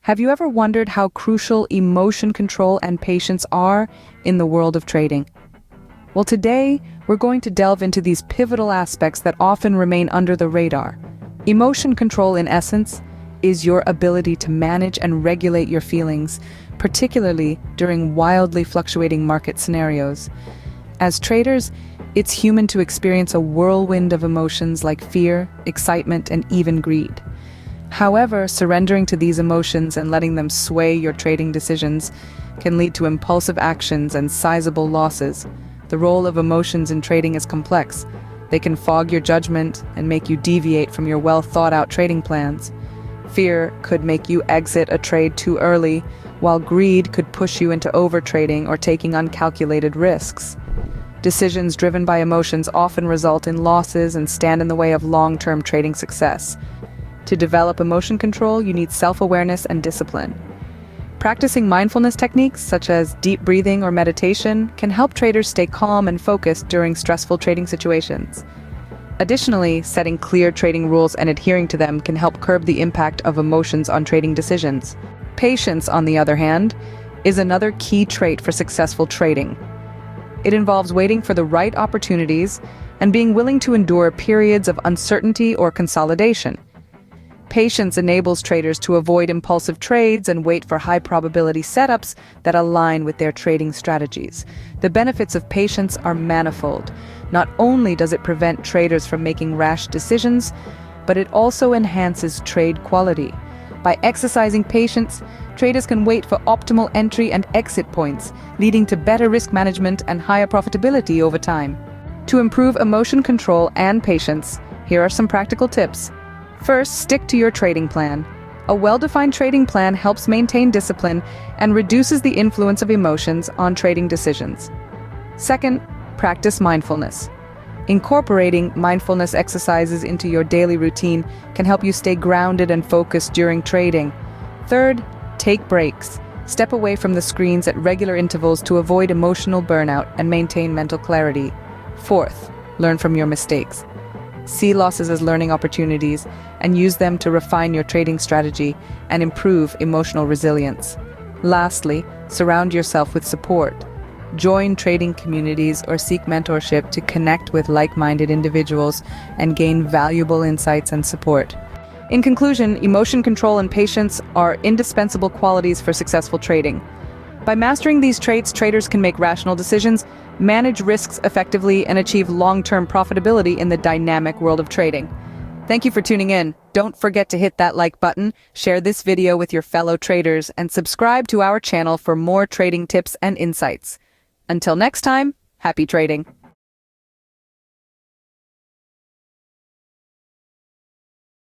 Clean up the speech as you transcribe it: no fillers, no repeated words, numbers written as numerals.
Have you ever wondered how crucial emotion control and patience are in the world of trading? Well, today, we're going to delve into these pivotal aspects that often remain under the radar. Emotion control, in essence, is your ability to manage and regulate your feelings, particularly during wildly fluctuating market scenarios. As traders, it's human to experience a whirlwind of emotions like fear, excitement, and even greed. However, surrendering to these emotions and letting them sway your trading decisions can lead to impulsive actions and sizable losses. The role of emotions in trading is complex. They can fog your judgment and make you deviate from your well-thought-out trading plans. Fear could make you exit a trade too early, while greed could push you into overtrading or taking uncalculated risks. Decisions driven by emotions often result in losses and stand in the way of long-term trading success. To develop emotion control, you need self-awareness and discipline. Practicing mindfulness techniques such as deep breathing or meditation can help traders stay calm and focused during stressful trading situations. Additionally, setting clear trading rules and adhering to them can help curb the impact of emotions on trading decisions. Patience, on the other hand, is another key trait for successful trading. It involves waiting for the right opportunities and being willing to endure periods of uncertainty or consolidation. Patience enables traders to avoid impulsive trades and wait for high-probability setups that align with their trading strategies. The benefits of patience are manifold. Not only does it prevent traders from making rash decisions, but it also enhances trade quality. By exercising patience, traders can wait for optimal entry and exit points, leading to better risk management and higher profitability over time. To improve emotion control and patience, here are some practical tips. First, stick to your trading plan. A well-defined trading plan helps maintain discipline and reduces the influence of emotions on trading decisions. Second, practice mindfulness. Incorporating mindfulness exercises into your daily routine can help you stay grounded and focused during trading. Third, take breaks. Step away from the screens at regular intervals to avoid emotional burnout and maintain mental clarity. Fourth, learn from your mistakes. See losses as learning opportunities and use them to refine your trading strategy and improve emotional resilience. Lastly, surround yourself with support. Join trading communities or seek mentorship to connect with like-minded individuals and gain valuable insights and support. In conclusion, emotion control and patience are indispensable qualities for successful trading. By mastering these traits, traders can make rational decisions, manage risks effectively, and achieve long-term profitability in the dynamic world of trading. Thank you for tuning in. Don't forget to hit that like button, share this video with your fellow traders, and subscribe to our channel for more trading tips and insights. Until next time, happy trading!